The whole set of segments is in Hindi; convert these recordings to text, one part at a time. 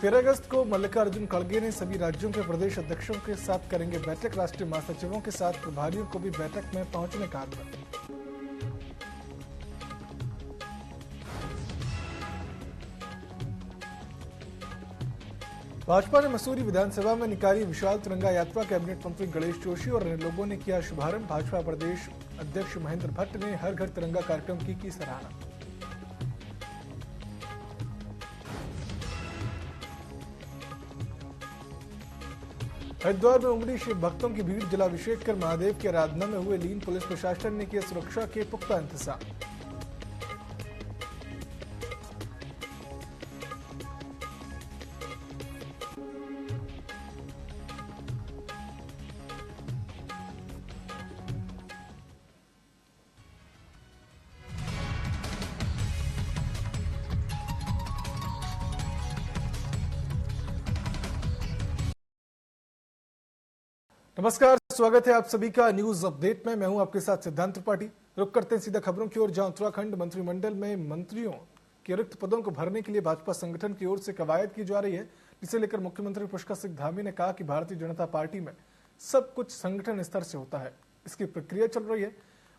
13 अगस्त को मल्लिकार्जुन खड़गे ने सभी राज्यों के प्रदेश अध्यक्षों के साथ करेंगे बैठक। राष्ट्रीय महासचिवों के साथ प्रभारियों को भी बैठक में पहुंचने का आग्रह। भाजपा ने मसूरी विधानसभा में निकाली विशाल तिरंगा यात्रा। कैबिनेट मंत्री गणेश जोशी और अन्य लोगों ने किया शुभारंभ। भाजपा प्रदेश अध्यक्ष महेंद्र भट्ट ने हर घर तिरंगा कार्यक्रम की सराहना। हरिद्वार में उमड़ी शिव भक्तों की भीड़। जलाभिषेक कर महादेव की आराधना में हुए लीन। पुलिस प्रशासन ने किए सुरक्षा के पुख्ता इंतजाम। नमस्कार, स्वागत है आप सभी का न्यूज अपडेट में। मैं हूं आपके साथ सिद्धांत त्रिपाठी। रुक करते हैं सीधा खबरों की ओर, जहां उत्तराखंड मंत्रिमंडल में मंत्रियों के रिक्त पदों को भरने के लिए भाजपा संगठन की ओर से कवायद की जा रही है, जिसे लेकर मुख्यमंत्री पुष्कर सिंह धामी ने कहा कि भारतीय जनता पार्टी में सब कुछ संगठन स्तर से होता है, इसकी प्रक्रिया चल रही है।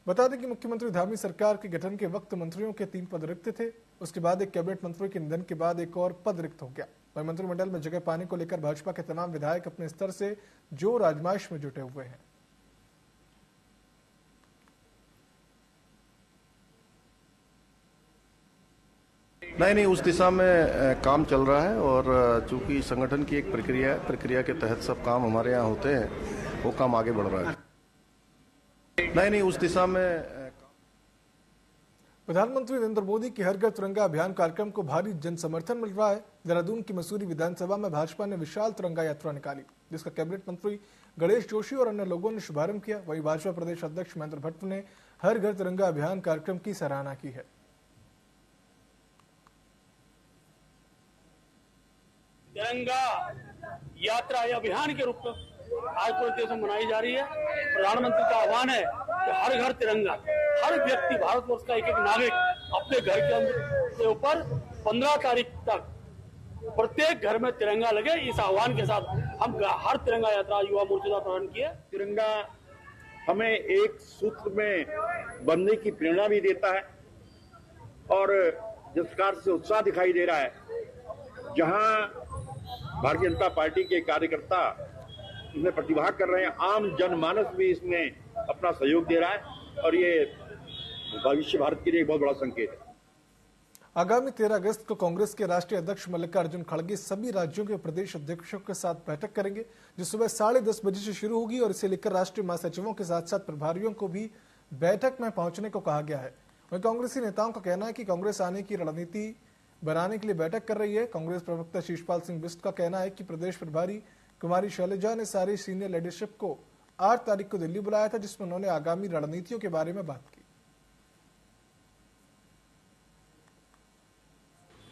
बता दें कि मुख्यमंत्री धामी सरकार के गठन के वक्त मंत्रियों के 3 पद रिक्त थे। उसके बाद एक कैबिनेट मंत्री के निधन के बाद एक और पद रिक्त हो गया। वहीं मंत्रिमंडल में जगह पाने को लेकर भाजपा के तमाम विधायक अपने स्तर से जोर आजमाइश में जुटे हुए हैं। नहीं, उस दिशा में काम चल रहा है और चूंकि संगठन की एक प्रक्रिया के तहत सब काम हमारे यहाँ होते हैं, वो काम आगे बढ़ रहा है। नहीं, उस दिशा में प्रधानमंत्री नरेंद्र मोदी के हर घर तिरंगा अभियान कार्यक्रम को भारी जन समर्थन मिल रहा है। देहरादून की मसूरी विधानसभा में भाजपा ने विशाल तिरंगा यात्रा निकाली, जिसका कैबिनेट मंत्री गणेश जोशी और अन्य लोगों ने शुभारंभ किया। वहीं भाजपा प्रदेश अध्यक्ष महेंद्र भट्ट ने हर घर तिरंगा अभियान कार्यक्रम की सराहना की है। तिरंगा यात्रा या अभियान के रूप में आज पूरे देश में मनाई जा रही है। प्रधानमंत्री का आह्वान है कि हर घर तिरंगा, हर व्यक्ति, भारतवर्ष का एक नागरिक अपने घर के ऊपर 15 तारीख तक प्रत्येक घर में तिरंगा लगे। इस आह्वान के साथ हम हर तिरंगा यात्रा युवा मोर्चा का प्रारंभ किया। तिरंगा हमें एक सूत्र में बंधने की प्रेरणा भी देता है और जिस प्रकार से उत्साह दिखाई दे रहा है, जहां भारतीय जनता पार्टी के कार्यकर्ता इसमें प्रतिभाग कर रहे हैं, आम जनमानस भी इसमें अपना सहयोग दे रहा है और ये भविष्य भारत के लिए एक बहुत बड़ा संकेत है। आगामी 13 अगस्त को कांग्रेस के राष्ट्रीय अध्यक्ष मल्लिकार्जुन खड़गे सभी राज्यों के प्रदेश अध्यक्षों के साथ बैठक करेंगे, जो सुबह 10:30 बजे से शुरू होगी और इसे लेकर राष्ट्रीय महासचिवों के साथ साथ प्रभारियों को भी बैठक में पहुंचने को कहा गया है। वहीं कांग्रेसी नेताओं का कहना है कि कांग्रेस आने की रणनीति बनाने के लिए बैठक कर रही है। कांग्रेस प्रवक्ता शिषपाल सिंह बिष्ट का कहना है कि प्रदेश प्रभारी कुमारी शैलजा ने सारी सीनियर लीडरशिप को 8 तारीख को दिल्ली बुलाया था, जिसमें उन्होंने आगामी रणनीतियों के बारे में बात की।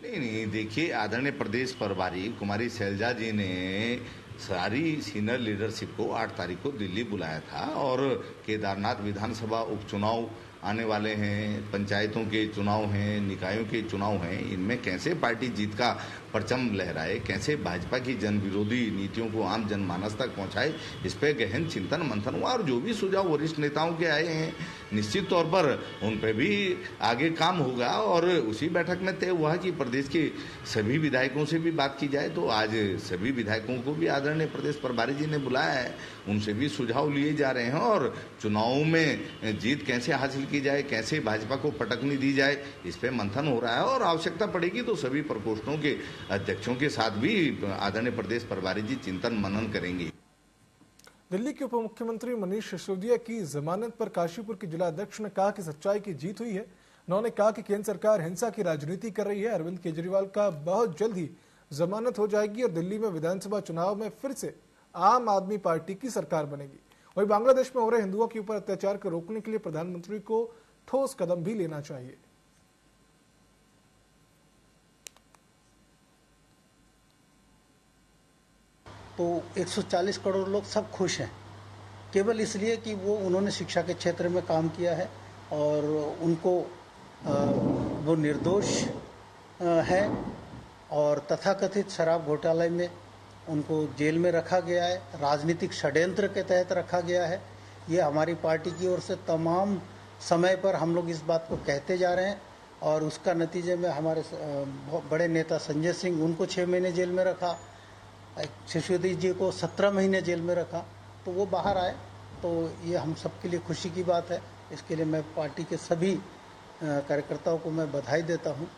नहीं, देखिए, आदरणीय प्रदेश प्रभारी कुमारी शैलजा जी ने सारी सीनियर लीडरशिप को 8 तारीख को दिल्ली बुलाया था और केदारनाथ विधानसभा उपचुनाव आने वाले हैं, पंचायतों के चुनाव हैं, निकायों के चुनाव हैं, इनमें कैसे पार्टी जीत का परचम लहराए, कैसे भाजपा की जन विरोधी नीतियों को आम जनमानस तक पहुंचाए, इस पर गहन चिंतन मंथन हुआ और जो भी सुझाव वरिष्ठ नेताओं के आए हैं, निश्चित तौर पर उन पर भी आगे काम होगा। और उसी बैठक में तय हुआ कि प्रदेश के सभी विधायकों से भी बात की जाए। तो आज सभी विधायकों को भी आदरणीय प्रदेश प्रभारी जी ने बुलाया है, उनसे भी सुझाव लिए जा रहे हैं और चुनाव में जीत कैसे हासिल की जाए, कैसे भाजपा को पटकनी दी जाए, इस पे मंथन हो रहा है। और आवश्यकता पड़ेगी तो सभी प्रकोष्ठों के अध्यक्षों के साथ भी आदरणीय प्रदेश प्रभारी जी चिंतन मनन करेंगे। दिल्ली के उप मुख्यमंत्री मनीष सिसोदिया की जमानत पर काशीपुर के जिला अध्यक्ष ने कहा कि सच्चाई की जीत हुई है। उन्होंने कहा कि केंद्र सरकार हिंसा की राजनीति कर रही है। अरविंद केजरीवाल का बहुत जल्द ही जमानत हो जाएगी और दिल्ली में विधानसभा चुनाव में फिर से आम आदमी पार्टी की सरकार बनेगी। वहीं बांग्लादेश में हो रहे हिंदुओं के ऊपर अत्याचार को रोकने के लिए प्रधानमंत्री को ठोस कदम भी लेना चाहिए। तो 140 करोड़ लोग सब खुश हैं, केवल इसलिए कि उन्होंने शिक्षा के क्षेत्र में काम किया है और उनको वो निर्दोष है और तथाकथित शराब घोटाले में उनको जेल में रखा गया है, राजनीतिक षड्यंत्र के तहत रखा गया है। ये हमारी पार्टी की ओर से तमाम समय पर हम लोग इस बात को कहते जा रहे हैं और उसका नतीजे में हमारे बड़े नेता संजय सिंह, उनको 6 महीने जेल में रखा, शिशुदीप जी को 17 महीने जेल में रखा, तो वो बाहर आए। तो ये हम सबके लिए खुशी की बात है। इसके लिए मैं पार्टी के सभी कार्यकर्ताओं को मैं बधाई देता हूँ।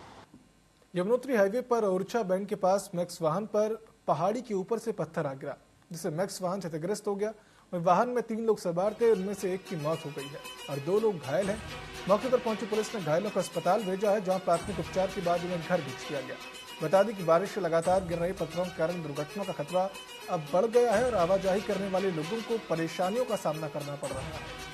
यमुनोत्री हाईवे पर ओरछा बैंड के पास मैक्स वाहन पर पहाड़ी के ऊपर से पत्थर आ गिरा, जिससे मैक्स वाहन क्षतिग्रस्त हो गया। वाहन में 3 लोग सवार थे, उनमें से एक की मौत हो गई है और 2 लोग घायल हैं। मौके पर पहुंची पुलिस ने घायलों को अस्पताल भेजा है, जहां प्राथमिक उपचार के बाद उन्हें घर भेज दिया गया। बता दें कि बारिश से लगातार गिर रहे पत्थरों के कारण दुर्घटनाओं का खतरा अब बढ़ गया है और आवाजाही करने वाले लोगों को परेशानियों का सामना करना पड़ रहा है।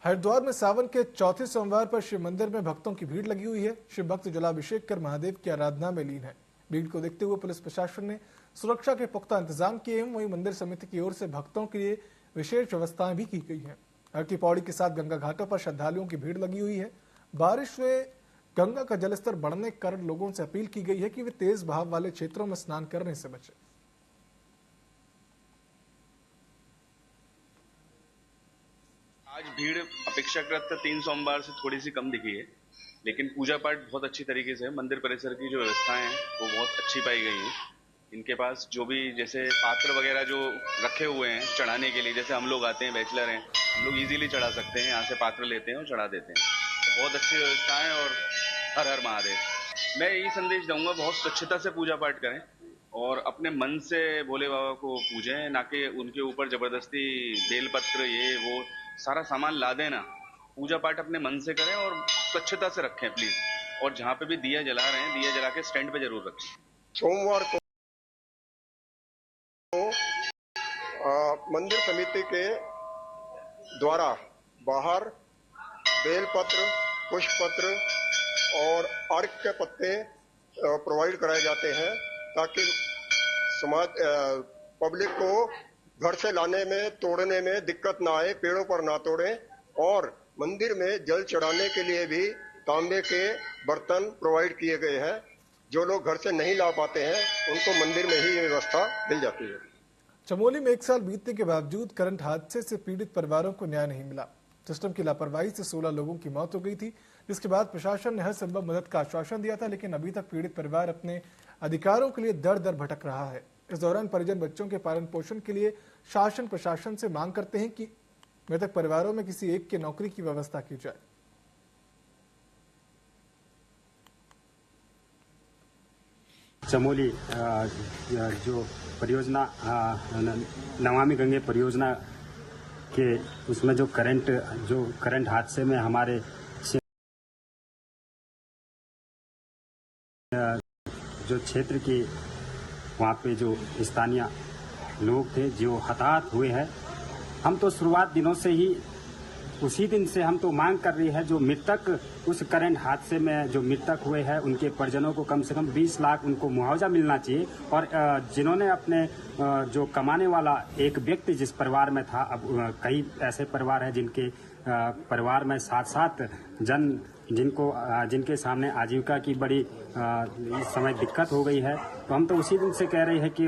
हरिद्वार में सावन के चौथे सोमवार पर शिव मंदिर में भक्तों की भीड़ लगी हुई है। शिव भक्त जलाभिषेक कर महादेव की आराधना में लीन है। भीड़ को देखते हुए पुलिस प्रशासन ने सुरक्षा के पुख्ता इंतजाम किए हैं। वहीं मंदिर समिति की ओर से भक्तों के लिए विशेष व्यवस्थाएं भी की गई हैं। हर की पौड़ी के साथ गंगा घाटों पर श्रद्धालुओं की भीड़ लगी हुई है। बारिश से गंगा का जलस्तर बढ़ने के कारण लोगों से अपील की गई है कि वे तेज बहाव वाले क्षेत्रों में स्नान करने से बचें। आज भीड़ अपेक्षाकृत 3 सोमवार से थोड़ी सी कम दिखी है, लेकिन पूजा पाठ बहुत अच्छी तरीके से, मंदिर परिसर की जो व्यवस्थाएं हैं वो बहुत अच्छी पाई गई हैं। इनके पास जो भी जैसे पात्र वगैरह जो रखे हुए हैं चढ़ाने के लिए, जैसे हम लोग आते हैं बैचलर हैं, हम लोग इजीली चढ़ा सकते हैं, यहाँ से पात्र लेते हैं और चढ़ा देते हैं। तो बहुत अच्छी व्यवस्थाएं और हर हर महादेव। मैं यही संदेश दूंगा, बहुत स्वच्छता से पूजा पाठ करें और अपने मन से भोले बाबा को पूजें, ना कि उनके ऊपर जबरदस्ती बेलपत्र ये वो सारा सामान ला देना। पूजा पाठ अपने मन से करें और स्वच्छता से रखें प्लीज। और जहाँ पे भी दिया जला रहे हैं, दिया जला के स्टैंड पे जरूर रखें। सोमवार को मंदिर समिति के द्वारा बाहर बेलपत्र, पुष्पपत्र और अर्घ के पत्ते प्रोवाइड कराए जाते हैं, ताकि समाज पब्लिक को घर से लाने में, तोड़ने में दिक्कत ना आए, पेड़ों पर ना तोड़ें। और मंदिर में जल चढ़ाने के लिए भी तांबे के बर्तन प्रोवाइड किए गए हैं। जो लोग घर से नहीं ला पाते हैं उनको मंदिर में ही ये व्यवस्था मिल जाती है। चमोली में 1 साल बीतने के बावजूद करंट हादसे से पीड़ित परिवारों को न्याय नहीं मिला। सिस्टम की लापरवाही से 16 लोगों की मौत हो गई थी, जिसके बाद प्रशासन ने हर संभव मदद का आश्वासन दिया था, लेकिन अभी तक पीड़ित परिवार अपने अधिकारों के लिए दर दर भटक रहा है। इस दौरान परिजन बच्चों के पालन पोषण के लिए शासन प्रशासन से मांग करते हैं कि मृतक परिवारों में किसी एक की नौकरी की व्यवस्था की जाए। चमोली जो परियोजना नमामि गंगे परियोजना के उसमें जो करंट हादसे में हमारे जो क्षेत्र के वहाँ पे जो स्थानीय लोग थे जो हताहत हुए हैं, हम तो शुरुआत दिनों से ही उसी दिन से हम तो मांग कर रही है, जो मृतक उस करंट हादसे में जो मृतक हुए हैं उनके परिजनों को कम से कम 20 लाख उनको मुआवजा मिलना चाहिए। और जिन्होंने अपने जो कमाने वाला एक व्यक्ति जिस परिवार में था, अब कई ऐसे परिवार हैं जिनके परिवार में 7-7 जन जिनके सामने आजीविका की बड़ी इस समय दिक्कत हो गई है, तो हम तो उसी दिन से कह रहे हैं कि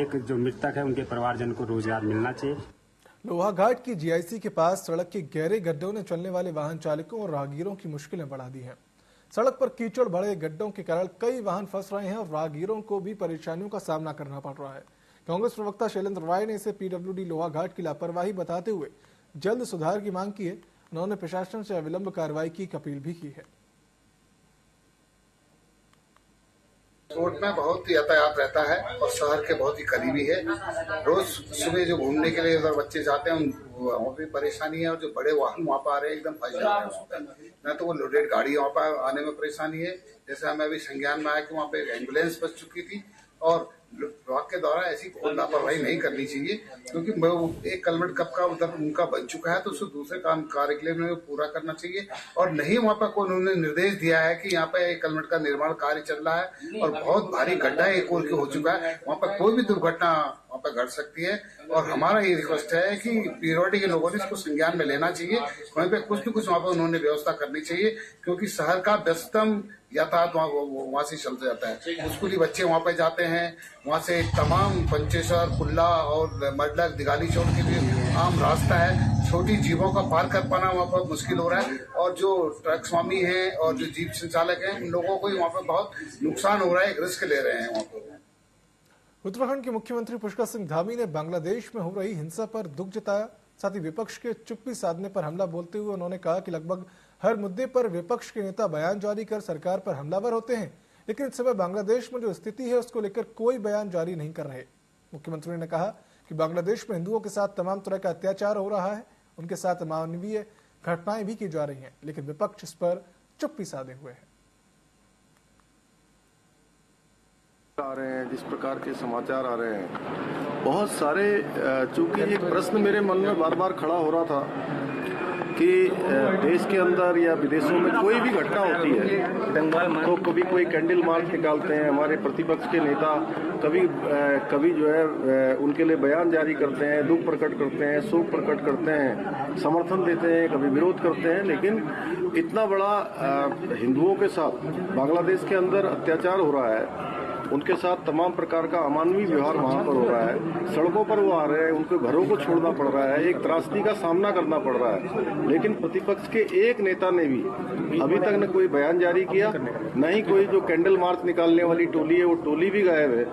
एक जो मृतक है उनके परिवारजन को रोजगार मिलना चाहिए। लोहाघाट की जीआईसी के पास सड़क के गहरे गड्ढों ने चलने वाले वाहन चालकों और राहगीरों की मुश्किलें बढ़ा दी हैं। सड़क पर कीचड़ भरे गड्ढों के कारण कई वाहन फंस रहे हैं और राहगीरों को भी परेशानियों का सामना करना पड़ रहा है। कांग्रेस प्रवक्ता शैलेंद्र राय ने इसे पीडब्ल्यूडी लोहाघाट की लापरवाही बताते हुए जल्द सुधार की मांग की है। उन्होंने प्रशासन से अविलंब कार्रवाई की अपील भी की है। रोड में बहुत यातायात रहता है और शहर के बहुत ही करीबी है। रोज सुबह जो घूमने के लिए उधर बच्चे जाते हैं वहाँ भी परेशानी है, और जो बड़े वाहन वहाँ पर आ रहे हैं एकदम फंस जा रहे हैं। न तो वो लोडेड गाड़ी वहाँ पर आने में परेशानी है। जैसे हमें अभी संज्ञान में आया कि वहाँ पे एक एम्बुलेंस फंस चुकी थी, और विभाग के द्वारा ऐसी कोई लापरवाही नहीं करनी चाहिए, क्योंकि एक कलमट कब का उधर उनका बन चुका है, तो उसको दूसरे कार्य के लिए पूरा करना चाहिए। और नहीं वहाँ पर कोई उन्होंने निर्देश दिया है कि यहाँ पे एक कलमट का निर्माण कार्य चल रहा है और बहुत भारी गड्ढा एक ओर के हो चुका है, वहाँ पर कोई भी दुर्घटना वहाँ पर घट सकती है। और हमारा ये रिक्वेस्ट है कि पीरियोडिक के लोगों ने इसको संज्ञान में लेना चाहिए, वहीं पे कुछ न कुछ वहाँ पर उन्होंने व्यवस्था करनी चाहिए, क्योंकि शहर का व्यस्तम यातायात वहाँ से चलता जाता है। स्कूली बच्चे वहाँ पे जाते हैं, वहाँ से तमाम पंचेश्वर, कुल्ला और मडलक, दिगाली चौक के लिए आम रास्ता है। छोटी जीवों का पार कर पाना वहाँ पर मुश्किल हो रहा है, और जो ट्रक स्वामी हैं और जो जीप संचालक हैं, उन लोगों को वहाँ पर बहुत नुकसान हो रहा है, एक रिस्क ले रहे हैं वहाँ पर। उत्तराखंड के मुख्यमंत्री पुष्कर सिंह धामी ने बांग्लादेश में हो रही हिंसा पर दुख जताया। साथ ही विपक्ष के चुप्पी साधने पर हमला बोलते हुए उन्होंने कहा कि लगभग हर मुद्दे पर विपक्ष के नेता बयान जारी कर सरकार पर हमलावर होते हैं, लेकिन इस समय बांग्लादेश में जो स्थिति है उसको लेकर कोई बयान जारी नहीं कर रहे। मुख्यमंत्री ने कहा कि बांग्लादेश में हिंदुओं के साथ तमाम तरह का अत्याचार हो रहा है, उनके साथ अमानवीय घटनाएं भी की जा रही हैं, लेकिन विपक्ष इस पर चुप्पी साधे हुए है। आ रहे हैं जिस प्रकार के समाचार आ रहे हैं, बहुत सारे, चूंकि एक प्रश्न मेरे मन में बार बार खड़ा हो रहा था कि देश के अंदर या विदेशों में कोई भी घटना होती है तो कभी कोई कैंडल मार्च निकालते हैं हमारे प्रतिपक्ष के नेता, कभी जो है उनके लिए बयान जारी करते हैं, दुख प्रकट करते हैं, शोक प्रकट करते हैं, समर्थन देते हैं, कभी विरोध करते हैं। लेकिन इतना बड़ा हिंदुओं के साथ बांग्लादेश के अंदर अत्याचार हो रहा है, उनके साथ तमाम प्रकार का अमानवीय व्यवहार वहां पर हो रहा है, सड़कों पर वो आ रहे हैं, उनको घरों को छोड़ना पड़ रहा है, एक त्रासदी का सामना करना पड़ रहा है, लेकिन प्रतिपक्ष के एक नेता ने भी अभी तक न कोई बयान जारी किया, न ही कोई जो कैंडल मार्च निकालने वाली टोली है वो टोली भी गायब है।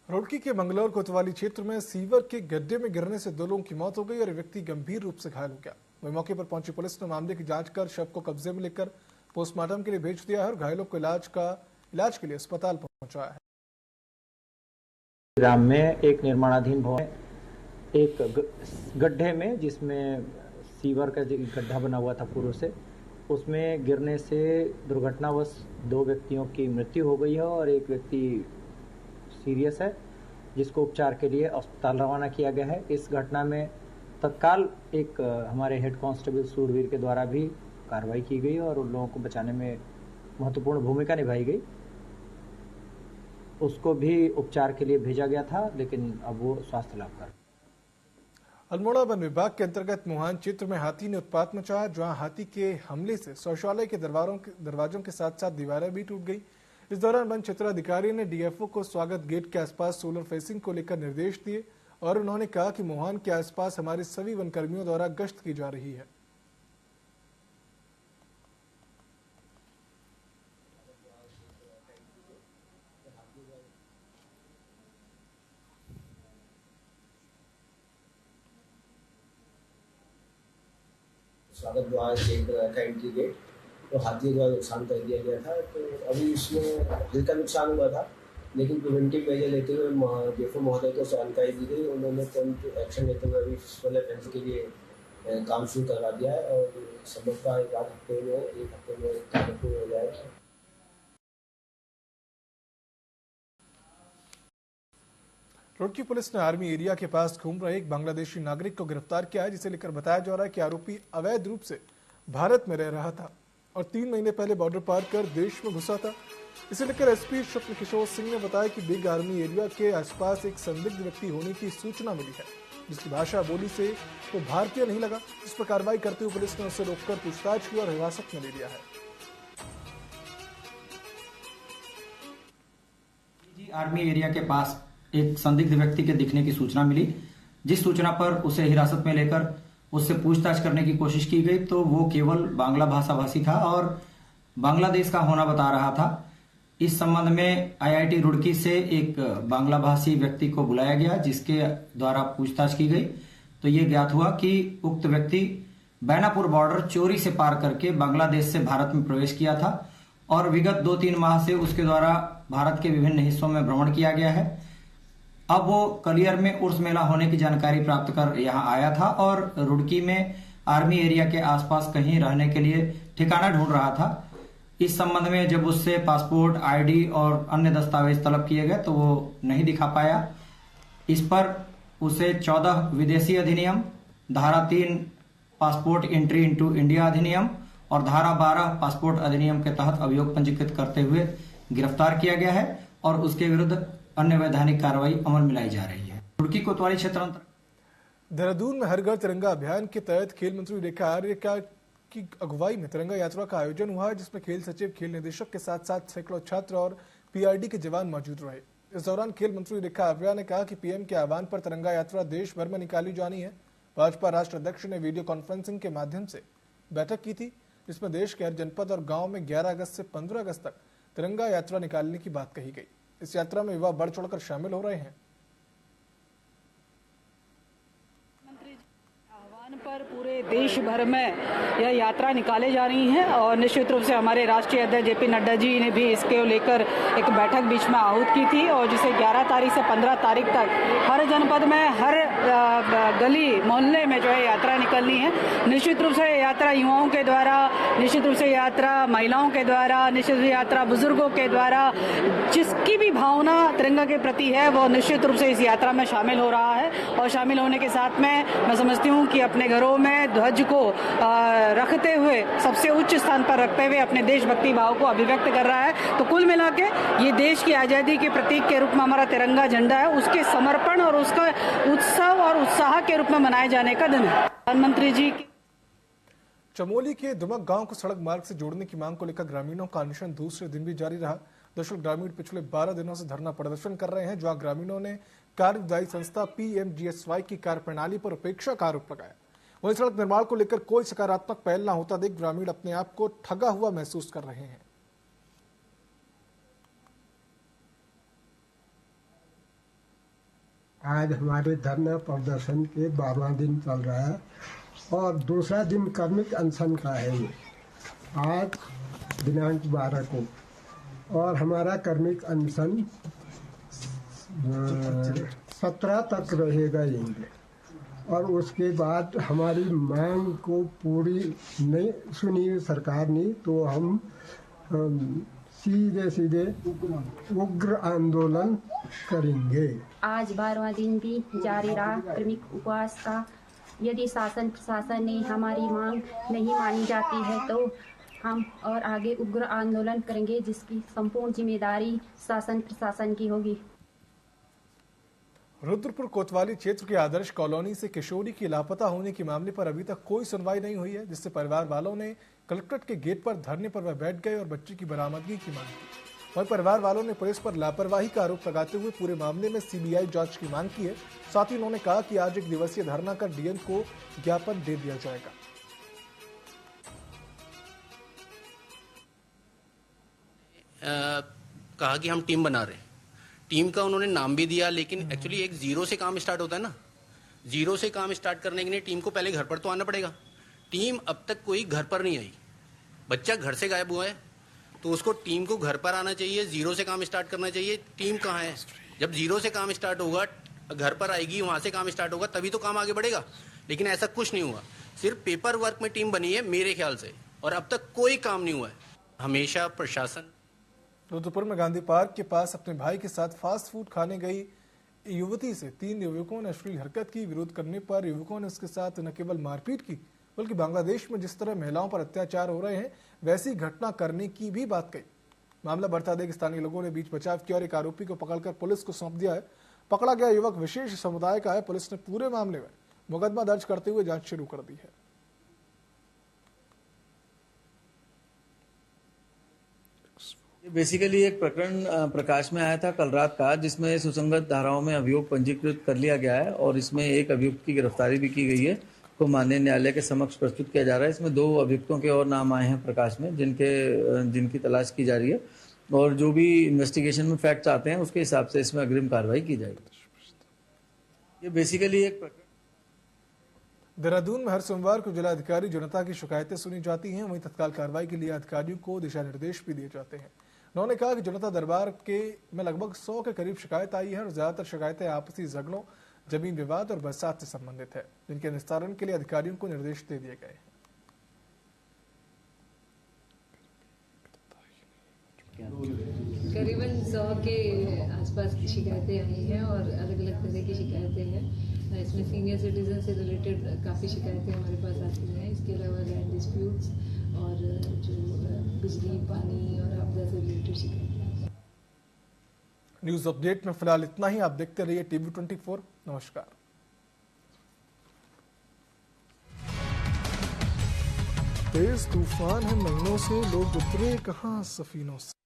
रुड़की के मंगलौर कोतवाली क्षेत्र में सीवर के गड्ढे में गिरने से 2 लोगों की मौत हो गई और एक व्यक्ति गंभीर रूप से घायल हो गया। वहीं मौके पर पहुंची पुलिस ने मामले की जांच कर शव को कब्जे में लेकर पोस्टमार्टम के लिए भेज दिया है और घायलों को इलाज के लिए अस्पताल पहुंचाया है। ग्राम में एक निर्माणाधीन भवन, एक गड्ढे में जिसमें सीवर का गड्ढा बना हुआ था पूर्व से, उसमें गिरने से दुर्घटनावश 2 व्यक्तियों की मृत्यु हो गई है और एक व्यक्ति सीरियस है, जिसको उपचार के लिए अस्पताल रवाना किया गया है। इस घटना में तत्काल एक हमारे हेड कांस्टेबल सूरवीर के द्वारा भी कार्रवाई की गई और उन लोगों को बचाने में महत्वपूर्ण भूमिका निभाई गई। उसको भी उपचार के लिए भेजा गया था, लेकिन अब वो स्वास्थ्य लाभ कर। अल्मोड़ा वन विभाग के अंतर्गत मोहान क्षेत्र में हाथी ने उत्पात मचाया, जहां हाथी के हमले से शौचालय के दरवाजों के साथ साथ दीवारें भी टूट गई। इस दौरान वन क्षेत्राधिकारी ने डीएफओ को स्वागत गेट के आसपास सोलर फेंसिंग को लेकर निर्देश दिए और उन्होंने कहा कि मोहान के आसपास हमारे सभी वन कर्मियों द्वारा गश्त की जा रही है। स्वागत द्वार का एंट्री गेट तो हाथियों द्वारा नुकसान कर दिया गया था। तो अभी इसमें हल्का नुकसान हुआ था, लेकिन प्रिवेंटिव मेजर लेते हुए डीएफओ महोदय को जानकारी दी गई, उन्होंने तुरंत एक्शन लेते हुए अभी सोलर फेंस के लिए काम शुरू करवा दिया है और संभवतः एक हफ्ते में काम पूर्ण हो जाएगा। रुड़की पुलिस ने आर्मी एरिया के पास घूम रहे एक बांग्लादेशी नागरिक को गिरफ्तार किया है, जिसे लेकर बताया जा रहा है कि आरोपी अवैध रूप से भारत में रह रहा था और 3 महीने पहले बॉर्डर पार कर देश में घुसा था। इसे लेकर एसपी स्वप्न किशोर सिंह ने बताया कि बिग आर्मी एरिया के आसपास एक संदिग्ध व्यक्ति होने की सूचना मिली है, जिसकी भाषा बोली से वो भारतीय नहीं लगा। इस पर कार्रवाई करते हुए पुलिस ने उसे रोककर पूछताछ की और हिरासत में ले लिया है। आर्मी एरिया के पास एक संदिग्ध व्यक्ति के दिखने की सूचना मिली, जिस सूचना पर उसे हिरासत में लेकर उससे पूछताछ करने की कोशिश की गई तो वो केवल बांग्ला भाषा भाषी था और बांग्लादेश का होना बता रहा था। इस संबंध में आईआईटी रुड़की से एक बांग्ला भाषी व्यक्ति को बुलाया गया, जिसके द्वारा पूछताछ की गई तो ये ज्ञात हुआ कि उक्त व्यक्ति बैनापुर बॉर्डर चोरी से पार करके बांग्लादेश से भारत में प्रवेश किया था और विगत 2-3 माह से उसके द्वारा भारत के विभिन्न हिस्सों में भ्रमण किया गया है। अब वो कलियर में उर्स मेला होने की जानकारी प्राप्त कर यहाँ आया था और रुड़की में आर्मी एरिया के आसपास कहीं रहने के लिए ठिकाना ढूंढ रहा था। इस संबंध में जब उससे पासपोर्ट, आईडी और अन्य दस्तावेज तलब किए गए तो वो नहीं दिखा पाया। इस पर उसे 14 विदेशी अधिनियम, धारा 3 पासपोर्ट एंट्री इनटू इंडिया अधिनियम और धारा 12 पासपोर्ट अधिनियम के तहत अभियोग पंजीकृत करते हुए गिरफ्तार किया गया है और उसके विरुद्ध अन्य वैधानिक कार्रवाई अमल में लाई जा रही है। रुड़की कोतवाली क्षेत्र देहरादून में हर घर तिरंगा अभियान के तहत खेल मंत्री रेखा आर्य की अगुवाई में तिरंगा यात्रा का आयोजन हुआ, जिसमें खेल सचिव, खेल निदेशक के साथ साथ सैकड़ों छात्र और पीआरडी के जवान मौजूद रहे। इस दौरान खेल मंत्री रेखा आर्य ने कहा कि पीएम के आह्वान पर तिरंगा यात्रा देश भर में निकाली जानी है। भाजपा राष्ट्र अध्यक्ष ने वीडियो कॉन्फ्रेंसिंग के माध्यम से बैठक की थी, जिसमें देश के हर जनपद और गांव में 11 अगस्त से 15 अगस्त तक तिरंगा यात्रा निकालने की बात कही गई। इस यात्रा में युवा बढ़ चढ़कर शामिल हो रहे हैं। पर पूरे देश भर में यह यात्रा निकाले जा रही है और निश्चित रूप से हमारे राष्ट्रीय अध्यक्ष जेपी नड्डा जी ने भी इसके लेकर एक बैठक बीच में आहूत की थी और जिसे 11 तारीख से 15 तारीख तक हर जनपद में हर गली मोहल्ले में जो है यात्रा निकलनी है। निश्चित रूप से यात्रा युवाओं के द्वारा, निश्चित रूप से यात्रा महिलाओं के द्वारा, निश्चित रूप से यात्रा बुजुर्गों के द्वारा, जिसकी भी भावना तिरंगा के प्रति है वो निश्चित रूप से इस यात्रा में शामिल हो रहा है। और शामिल होने के साथ में मैं समझती हूँ कि अपने घरों में ध्वज को रखते हुए, सबसे उच्च स्थान पर रखते हुए अपने देशभक्ति भाव को अभिव्यक्त कर रहा है। तो कुल मिला के ये देश की आजादी के प्रतीक के रूप में हमारा तिरंगा झंडा है, उसके समर्पण और उसका उत्सव और उत्साह के रूप में मनाए जाने का दिन है। प्रधानमंत्री जी चमोली के दुमक गांव को सड़क मार्ग से जोड़ने की मांग को लेकर ग्रामीणों का अनशन दूसरे दिन भी जारी रहा। दरअसल ग्रामीण पिछले 12 दिनों से धरना प्रदर्शन कर रहे हैं, जहां ग्रामीणों ने कार्यदायी संस्था पीएमजीएसवाई की कार्यप्रणाली पर उपेक्षा का आरोप लगाया। वहीं सड़क निर्माण को लेकर कोई सकारात्मक पहल न होता देख ग्रामीण अपने आप को ठगा हुआ महसूस कर रहे हैं। आज हमारे धरना प्रदर्शन के 12वां दिन चल रहा है और दूसरा दिन कार्मिक अनशन का है। ये आज दिनांक 12 को और हमारा कार्मिक अनशन 17 तक रहेगा यहीं और उसके बाद हमारी मांग को पूरी नहीं सुनी सरकार ने तो हम सीधे उग्र आंदोलन करेंगे। आज 12वां दिन भी जारी रहा कार्मिक उपवास का। यदि शासन प्रशासन ने हमारी मांग नहीं मानी जाती है तो हम और आगे उग्र आंदोलन करेंगे, जिसकी संपूर्ण जिम्मेदारी शासन प्रशासन की होगी। रुद्रपुर कोतवाली क्षेत्र के आदर्श कॉलोनी से किशोरी की लापता होने के मामले पर अभी तक कोई सुनवाई नहीं हुई है, जिससे परिवार वालों ने कलेक्ट्रेट के गेट पर धरने पर वह बैठ गए और बच्ची की बरामदगी की मांग की। वहीं परिवार वालों ने पुलिस पर लापरवाही का आरोप लगाते हुए पूरे मामले में सीबीआई जांच की मांग की है। साथ ही उन्होंने कहा कि आज 1 दिवसीय धरना कर डीएम को ज्ञापन दे दिया जाएगा। कहा कि हम टीम बना रहे हैं, टीम का उन्होंने नाम भी दिया, लेकिन एक्चुअली एक जीरो से काम स्टार्ट होता है ना। जीरो से काम स्टार्ट करने के लिए टीम को पहले घर पर तो आना पड़ेगा। टीम अब तक कोई घर पर नहीं आई, बच्चा घर से गायब हुआ है तो उसको टीम को घर पर आना चाहिए, जीरो से काम स्टार्ट करना चाहिए। टीम कहाँ है? जब जीरो से काम स्टार्ट होगा, घर पर आएगी, वहां से काम स्टार्ट होगा, तभी तो काम आगे बढ़ेगा। लेकिन ऐसा कुछ नहीं हुआ, सिर्फ पेपर वर्क में टीम बनी है मेरे ख्याल से, और अब तक कोई काम नहीं हुआ है। हमेशा प्रशासन। रुद्रपुर में गांधी पार्क के पास अपने भाई के साथ फास्ट फूड खाने गई युवती से 3 युवकों ने अश्लील हरकत की। विरोध करने पर युवकों ने उसके साथ न केवल मारपीट की, बल्कि बांग्लादेश में जिस तरह महिलाओं पर अत्याचार हो रहे हैं वैसी घटना करने की भी बात कही। मामला बढ़ता देख स्थानीय लोगों ने बीच बचाव किया और एक आरोपी को पकड़कर पुलिस को सौंप दिया है। पकड़ा गया युवक विशेष समुदाय का है। पुलिस ने पूरे मामले में मुकदमा दर्ज करते हुए जांच शुरू कर दी है। बेसिकली एक प्रकरण प्रकाश में आया था कल रात का, जिसमें सुसंगत धाराओं में अभियोग पंजीकृत कर लिया गया है और इसमें एक अभियुक्त की गिरफ्तारी भी की गई है, को माननीय न्यायालय के समक्ष प्रस्तुत किया जा रहा है। इसमें 2 अभियुक्तों के और नाम आए हैं प्रकाश में, जिनकी तलाश की जा रही है और जो भी इन्वेस्टिगेशन में फैक्ट्स आते हैं उसके हिसाब से इसमें अग्रिम कार्रवाई की जाएगी। ये बेसिकली एक देहरादून में हर सोमवार को जिलाधिकारी जनता की शिकायतें सुनी जाती हैं, वहीं तत्काल कार्रवाई के लिए अधिकारियों को दिशा निर्देश भी दिए जाते हैं। उन्होंने कहा कि जनता दरबार में लगभग 100 के करीब शिकायत आई है और ज्यादातर शिकायतें आपसी झगड़ों, जमीन विवाद और बरसात से संबंधित है, जिनके निस्तारण के लिए अधिकारियों को निर्देश दे दिए गए हैं। करीबन 100 के आसपास की शिकायतें आई हैं और अलग अलग तरह की शिकायतें हैं। इसमें सीनियर सिटीजन से रिलेटेड काफ़ी शिकायतें हमारे पास आती हैं। इसके अलावा लैंड डिस्प्यूट्स और जो बिजली, पानी और आपदा से रिलेटेड शिकायतें। न्यूज अपडेट में फिलहाल इतना ही। आप देखते रहिए टीवी 24। नमस्कार। तेज तूफान है, महीनों से लोग उतरे कहां सफीनों से।